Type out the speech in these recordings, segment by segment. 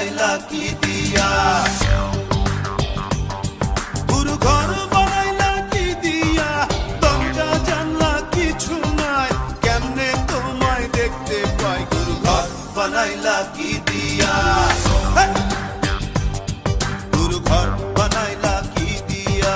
বানাইলা কি দিয়া, পুরো ঘর বানাইলা কি দিয়া, দরজা জানলা কিছু নাই, কেমনে তোমায় দেখতে পাই, পুরো ঘর বানাইলা কি দিয়া, পুরো ঘর বানাইলা কি দিয়া।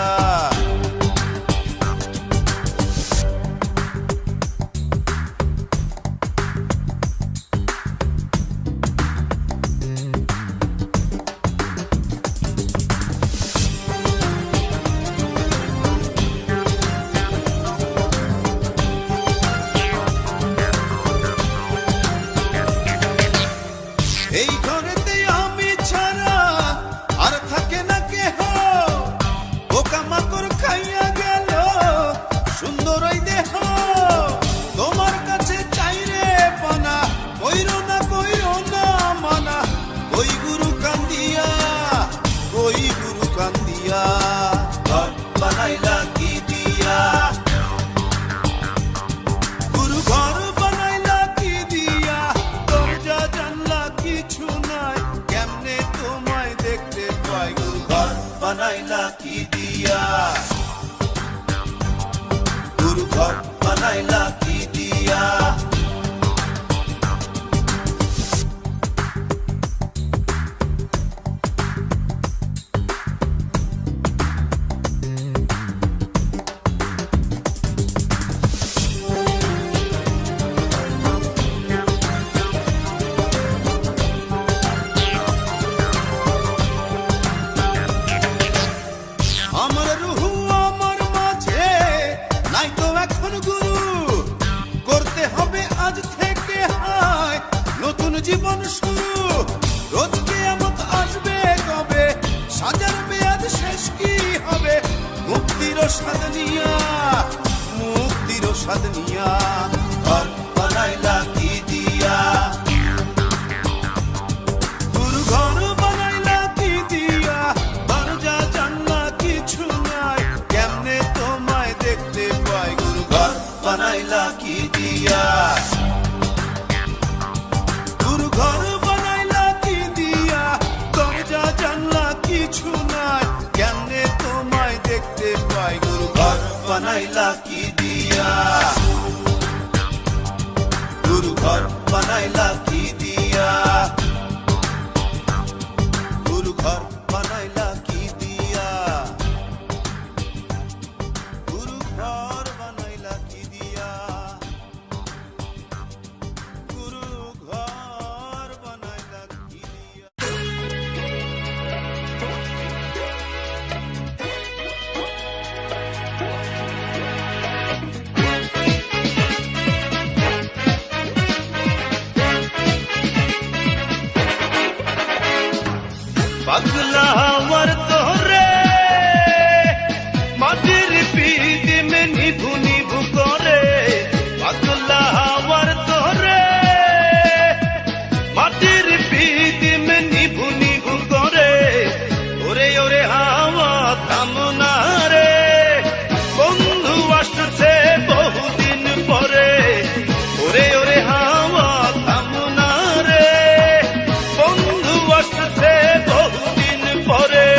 এই ঘরেতে আমি ছাড়া আর থাকে না কেহ, পোকামাকড় খাইয়া গেল সুন্দর ওই দেহ, তোমার কাছে চাই রে পানা, কইরো না মানা, ওই গুরু কান্দিয়া, ওই গুরু কান্দিয়া, ঘর বানাইলা কি দিয়া, গুরু ঘর বানাইলা কি দিয়া, দরজা জানলা কিছু নাই, কেমনে তোমায় দেখতে পাই, গুরু ঘর বানাইলা কি দিয়া, গুরু ঘর বানাইলা কি দিয়া। আমার রুহু আমার মাঝে নাই তো এখন গুরু, করতে হবে আজ থেকে হায় নতুন জীবন শুরু, রোজ কিয়ামত আসবে কবে, সাজার মেয়াদ শেষ কি হবে, মুক্তির স্বাদ নিয়া, মুক্তির স্বাদ নিয়া, ঘর বানাইলা কি দিয়া, গুরু ঘর বানাইলা কি দিয়া, দরজা জানলা কিছু নাই, কেমনে তোমায় দেখতে পাই, গুরু ঘর বানাইলা কি দিয়া, গুরু ঘর বানাইলা কি দিয়া, দরজা জানলা কিছু নাই, কেমনে তোমায় দেখতে পাই, গুরু ঘর বানাইলা কি দিয়া, গুরু ঘর বানাইলা কি দিয়া, গুরু ঘর বানাইলা কি দিয়া, গুরু ঘর বানাইলা কি দিয়া, গুরু ঘর বানাইলা কি দিয়া। পাগলা আমার তোরে মাটির পিঠ মে নিভু নিভু করে, পাগলা আমার তোরে মাটির পিঠ মে নিভু নিভু করে, ওরে ওরে হাওয়া থামনা রে, বন্ধু আসছে বহুদিন পরে, ওরে ওরে হাওয়া থামনা রে, বন্ধু আসছে বহুদিন পরে।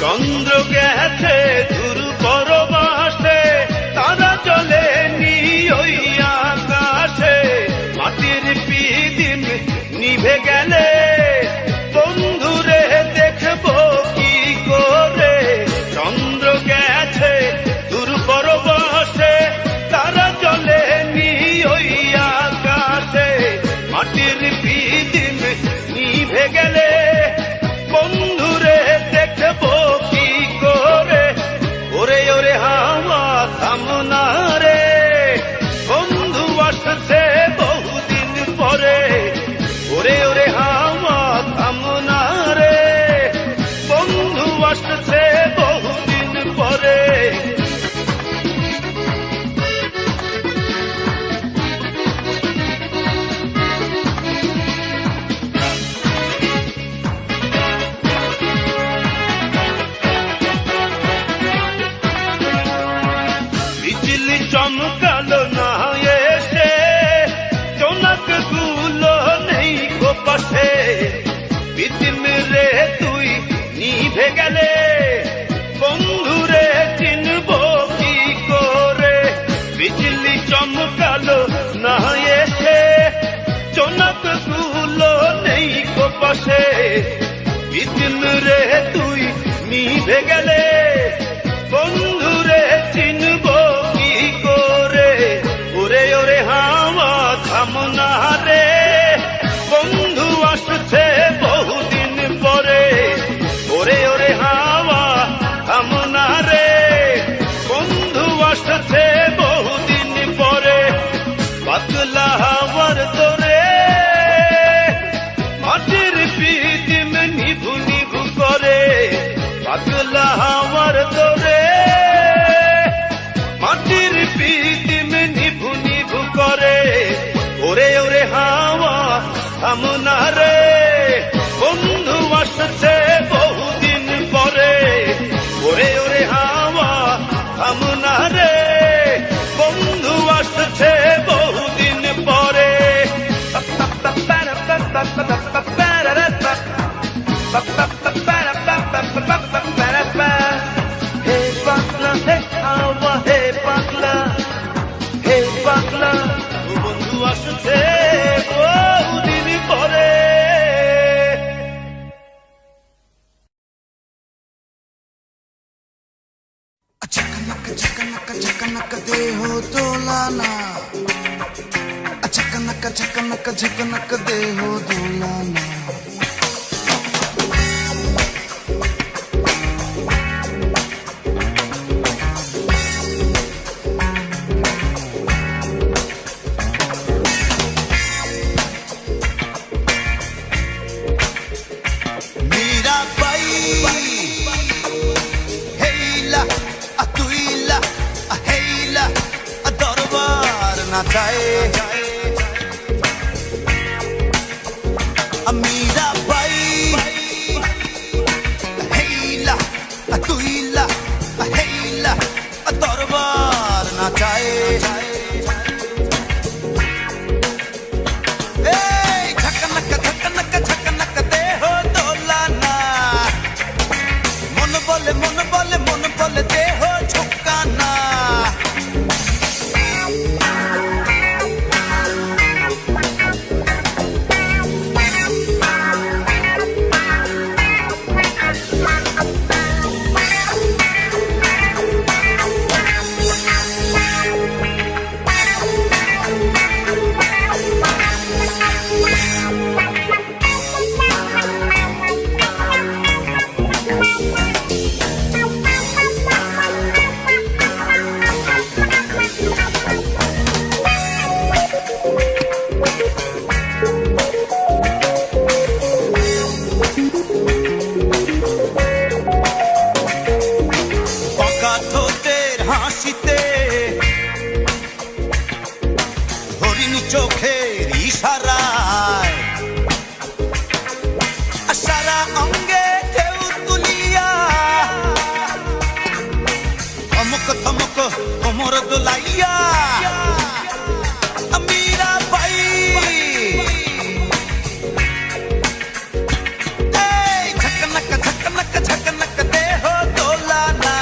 চন্দ্র গেছে দূর পরবাসে, তারা চলে নি ওই আকাশে, মাটির পিদিম নিভে গেলে বন্ধুরে দেখবো কি করে, চন্দ্র গেছে দূর পরবাসে, তারা চলে নি ওই আকাশে, মাটির পিদিম নিভে গেলে বন্ধুরে দেখবো কি করে, ওরে ওরে হাওয়া থামনা রে, বন্ধু আসছে বহুদিন পরে, ওরে ওরে হাওয়া চমকালো না এসে, জোনাক গুলো নেই গো পাশে, পিতিম রে তুই নিভে গেলে, বন্ধুরে চিনব কি করে। বিজলি চমকালো না এসে, জোনাক গুলো নেই গো পাশে, পিতিম রে তুই নিভে গেলে, বন্ধুরে চিনব কি করে। ওরে ওরে হাওয়া থামনা রে, বন্ধু আসছে বহুদিন পরে। ওরে ওরে হাওয়া থামনা রে, বন্ধু আসছে বহুদিন পরে। পাতলা হাওয়ার তোরে মাটির পিদিম নিভু নিভু করে। পাতলা হাওয়ার তোরে মাটির পিদিম নিভু নিভু করে। ওরে ওরে হাওয়া থামনা রে, বন্ধু আসছে বহুদিন পরে। ওরে ওরে হাওয়া থামনা রে, বন্ধু আসছে বহুদিন পরে। হে পাগলা হে হাওয়া হে পাগলা, হে পাগলা বন্ধু আসছে বহুদিন পরে। Chakanaka chakanaka chakanaka deho dolana, chakanaka chakanaka chakanaka deho dolana. Meera Bai हेला तुइला हेला दरबार नाचाए। झकनक झकनक झकनक दे हो दोलाना, मन बोले मन बोले मन बोले दे हो झुकाना। চোখের ইশারায় সারা অঙ্গে ঢেউ তুলিয়া থমক থমক কোমর দোলাইয়া মীরা বাই ঝকনক ঝকনক ঝকনক দেহ দোলানা।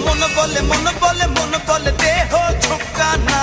মন বলে মন বলে মন বলে দেহ ঝুঁকানা।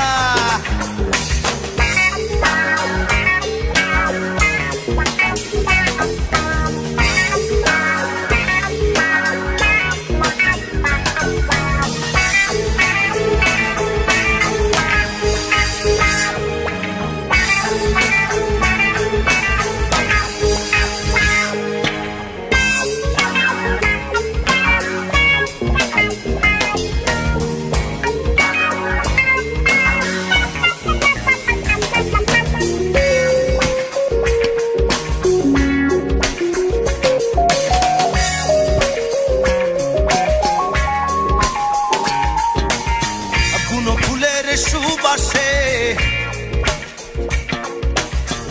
সুবাসে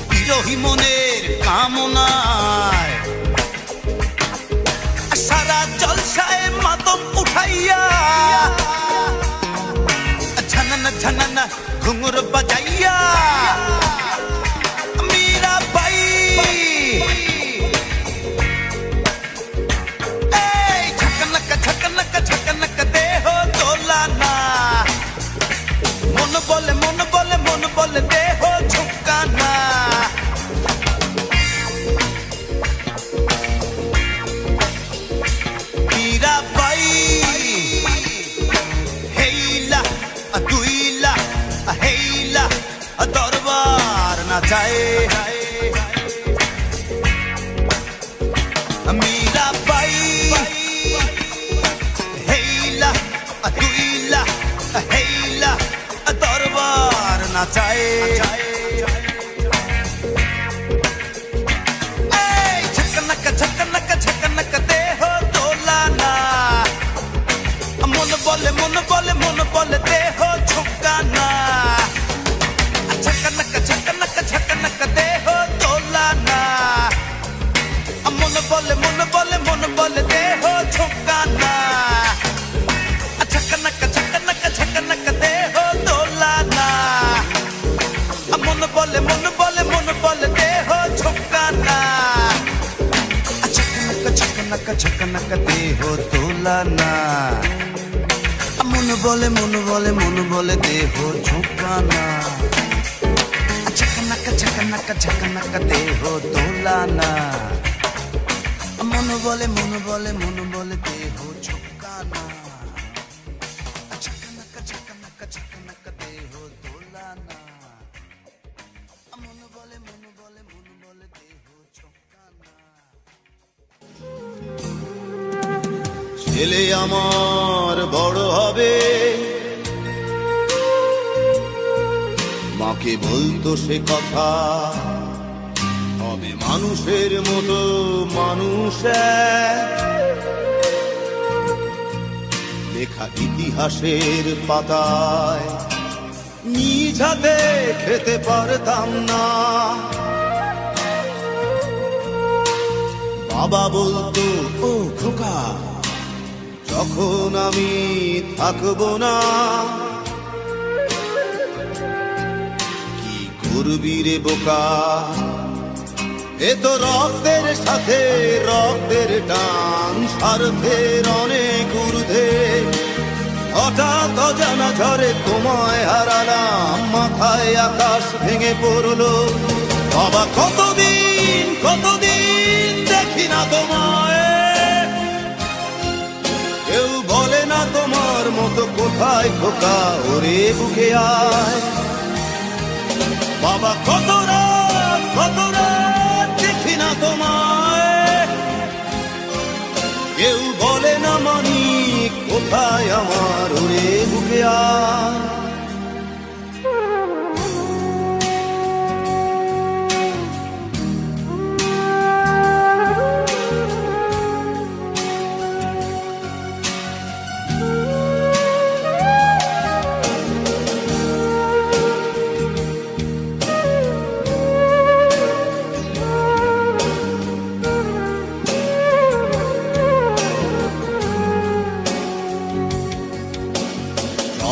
বিরহী মনের কামনায় সারা জলসায় মাতম উঠাইয়া घुंघर बजाइया मीरा बाई झकनक दे हो तोलाना मन बोले दे हो झुकाना मीरा बाई हेला दुईला हेला दरबार नाचाए मीरा बाई हेला दुईला हेला दरबार नाचाए झकनक दे हो तोलाना मन बोले दे हो झुकाना झकनक दे हो तोलाना मन बोले दे हो झुकाना झकनक दे हो तोलाना मन बोले दे हो झुकाना झकनक दे हो तोलाना मन बोले दे हो झुकाना झकनक दे हो तोलाना मन बोले दे हो झुकाना झकनक दे हो तोलाना मन बोले दे हो झुकाना ছেলে আমার বড় হবে মাকে বলতো সে কথা হবে মানুষের মতো মানুষ লেখা ইতিহাসের পাতায় নিজ হাতে খেতে পারতাম না বাবা বলতো ও খোকা যখন আমি থাকবো না কি করবি রে বোকা এ তো রক্তের সাথে রক্তের টান স্বার্থের অনেক ঊর্ধ্বে হঠাৎ অজানা ঝড়ে তোমায় হারালাম মাথায় আকাশ ভেঙে পড়লো বাবা কতদিন দেখি না তোমায় কেউ বলে না তোমার মতো কোথায় খোকা ওরে বুকে আয় বাবা কত রাত দেখি না তোমায় কেউ বলে না মানি কোথায় আমার ওরে বুকে আয়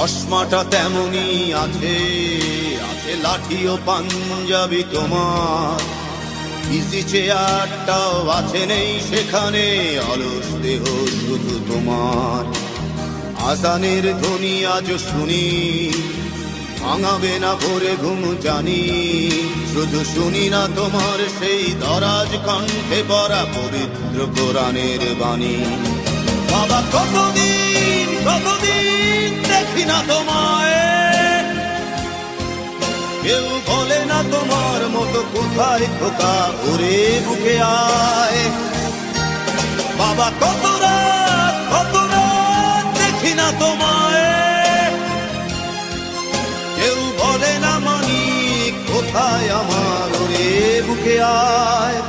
চশমাটা তেমনি আছে লাঠি ও পাঞ্জাবি তোমার ইজি চেয়ারটাও আছে নেই সেখানে অলস দেহ শুধু তোমার আজানের ধ্বনি আজ শুনি ভাঙাবে না ভোরে ঘুম জানি শুধু শুনি না তোমার সেই দরাজ কণ্ঠে পড়া পবিত্র কোরআনের বাণী বাবা কতদিন দেখি না তোমায় কেউ বলে না তোমার মতো কোথায় খোকা ওরে বুকে আয় বাবা কত রাত দেখি না তোমায় কেউ বলে না মানি কোথায় আমার ওরে বুকে আয়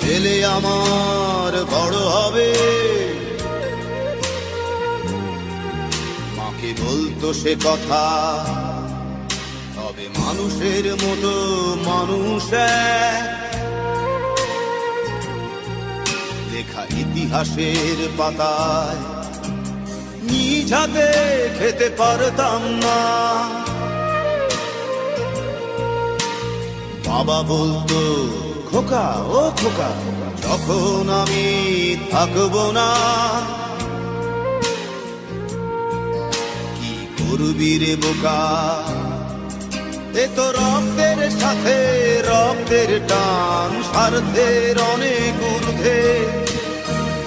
ছেলে আমার বড় হবে, মাকে বলতো সে কথা, তবে মানুষের মতো মানুষ এক। লেখা ইতিহাসের পাতায় নিজ হাতে খেতে পারতাম না। বাবা বলতো খোকা ও খোকা, যখন আমি থাকবো না, কি করবি রে বোকা, এ তো রক্তের সাথে রক্তের টান, স্বার্থের অনেক ঊর্ধ্বে।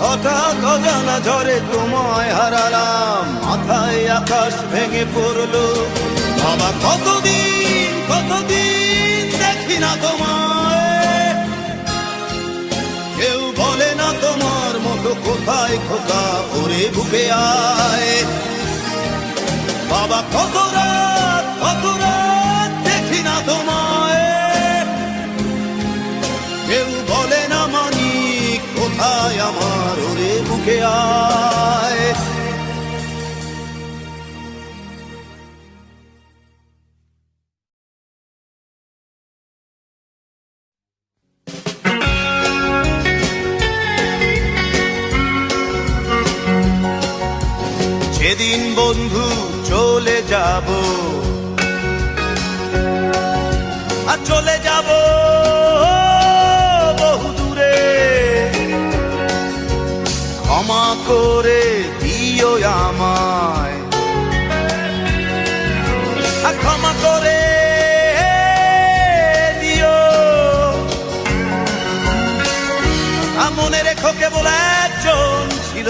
হঠাৎ অজানা ঝড়ে তোমায় হারালাম, মাথায় আকাশ ভেঙে পড়লো। বাবা কতদিন কতদিন দেখি না তোমায়, কেউ বলে না তোমার মতো কোথায় খোকা, ওরে বুকে আয়। বাবা কত রাত দেখি না তোমায়, কেউ বলে না মানি কোথায় আমার, ওরে বুকে আয়। যেদিন বন্ধু চলে যাব, আর চলে যাব বহু দূরে, ক্ষমা করে দিও আমায়, আর ক্ষমা করে দিও। মনে রেখো কেবল একজন ছিল,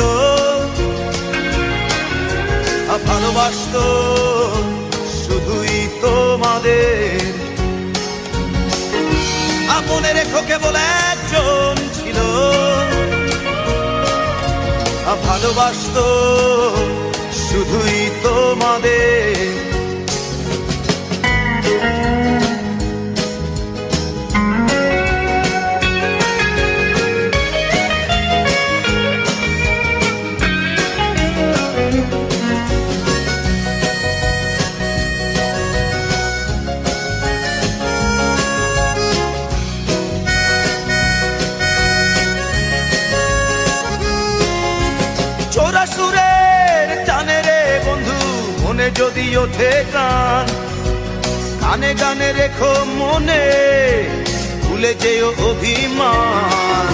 ভালোবাসতো শুধুই তোমাদের। মনে রেখো কেবল একজন ছিল, ভালোবাসতো শুধুই তোমাদের। সুরের টানে রে বন্ধু মনে যদি ওঠে গান, গানে গানে রেখো মনে, ভুলে যেও অভিমান।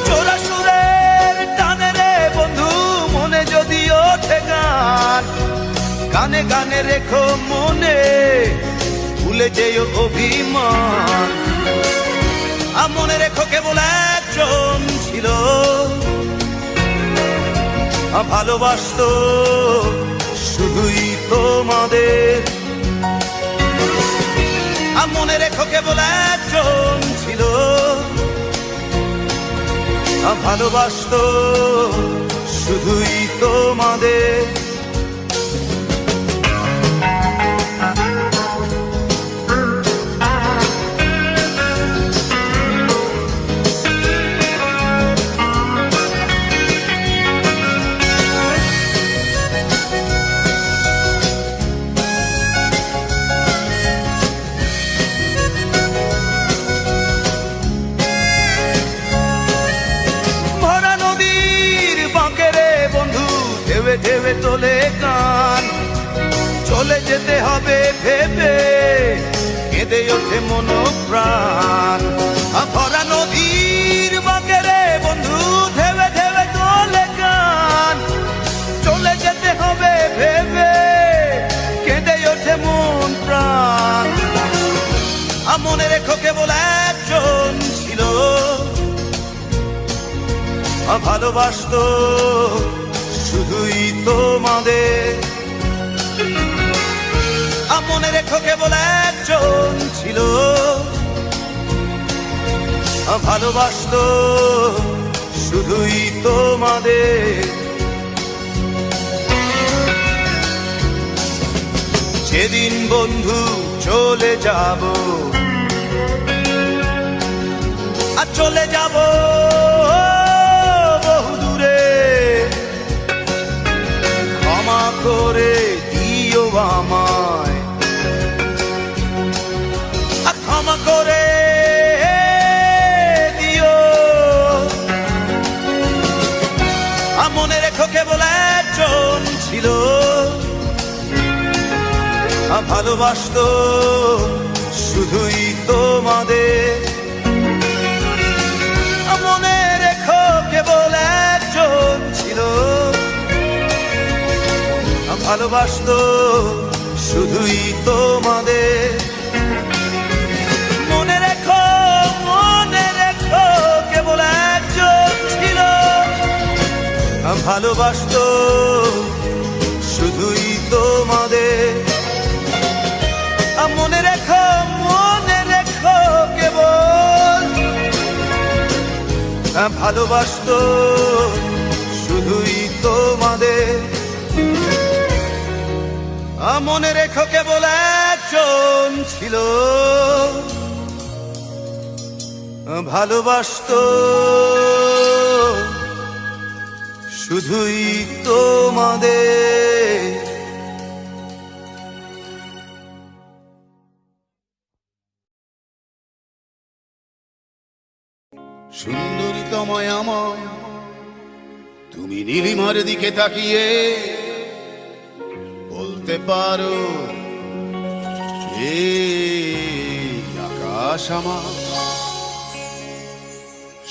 চোরা সুরের টানে রে বন্ধু মনে যদি ওঠে গান, গানে গানে রেখো মনে, ভুলে যেও অভিমান। মনে রেখো কেবল একজন ছিল, ভালোবাসতো শুধুই তোমাদের। মনে রেখো কেবল একজন ছিল, ভালোবাসতো শুধুই তোমাদের। ঢেবে তোলে গান, চলে যেতে হবে ভেবে, কেঁদে ওঠে মন প্রাণ। ভরা নদীর বাঁকে রে বন্ধু ঢেবে ঢেবে তোলে গান, চলে যেতে হবে ভেবে, কেঁদে ওঠে মন প্রাণ। মনে রেখো কেবল একজন ছিল, ভালোবাসতো শুধুই তোমাদের। মনে রেখো কেবল একজন ছিল, ভালোবাসতো শুধুই তোমাদের। যেদিন বন্ধু চলে যাব, আর চলে যাব ভালোবাসতো শুধুই তোমাদের। মনে রেখো কেবল একজন ছিল ভালোবাসতো শুধুই তোমাদের। মনে রেখো কেবল একজন ছিল ভালোবাসতো শুধুই তোমাদের। মনে রেখো কেবল ভালোবাসতো শুধুই তোমাদের। মনে রেখো কেবল একজন ছিল ভালোবাসতো শুধুই তোমাদের। সুন্দরী তোমায় আমায় তুমি নীলিমার দিকে তাকিয়ে বলতে পারো এই আকাশ আমার।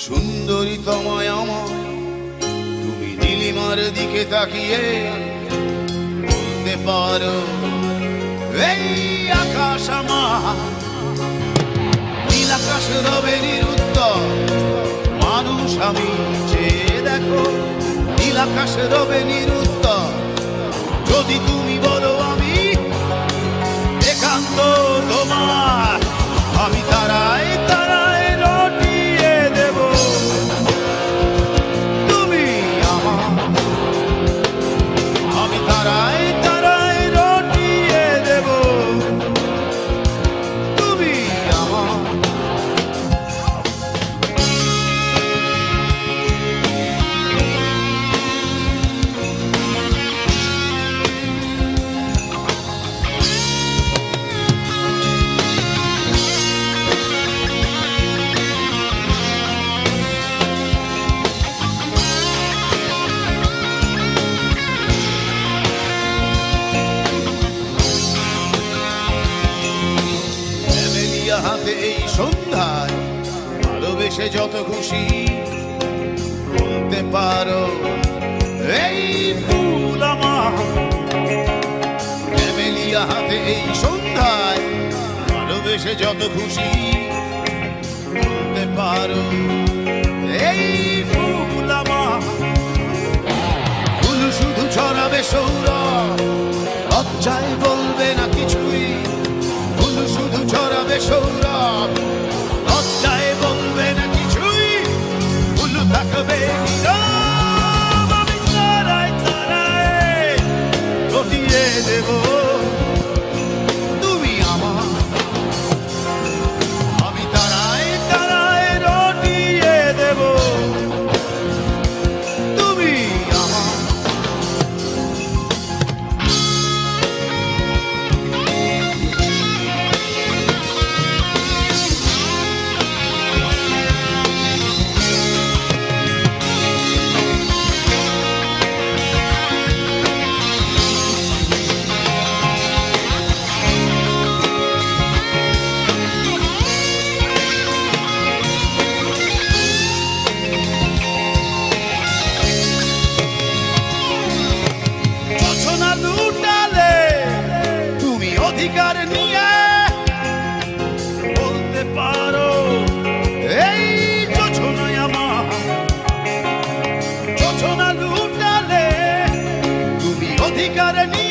সুন্দরী তোমায় আমায় তুমি নীলিমার দিকে তাকিয়ে বলতে পারো এই আকাশ আমার। নীল আকাশ রবে নিরুত্তর মানুষ আমি চেয়ে দেখো। নীল আকাশ রবে নিরুত্তর যদি তুমি বলো আমি একান্ত তোমার। আমি তারায় তারায় রটিয়ে দেব তুমি আমার। আমি তারায় তারায় রটিয়ে দেব তুমি আমার। হাতে এই সন্ধ্যায় ভালোবেসে যত খুশি বলতে পারো এই ফুল আমার। ক্যামেলিয়া হাতে এই সন্ধ্যায় ভালোবেসে যত খুশি বলতে পারো এই ফুল আমার। ফুল শুধু ছড়াবে সৌরভ লজ্জায় বলবে না কিছুই। ফুল শুধু ছড়াবে সৌরভ লজ্জায় বলবে না কিছুই। ফুল থাকবে নীরব আমি তারায় তারায় রটিয়ে দেব তুমি আমার। আমি তারায় তারায় রটিয়ে দেব তুমি আমার। অধিকার নিয়ে বলতে পারো এই যোছনায় আমার। যোছনা লুটালে তুমি অধিকার নিয়ে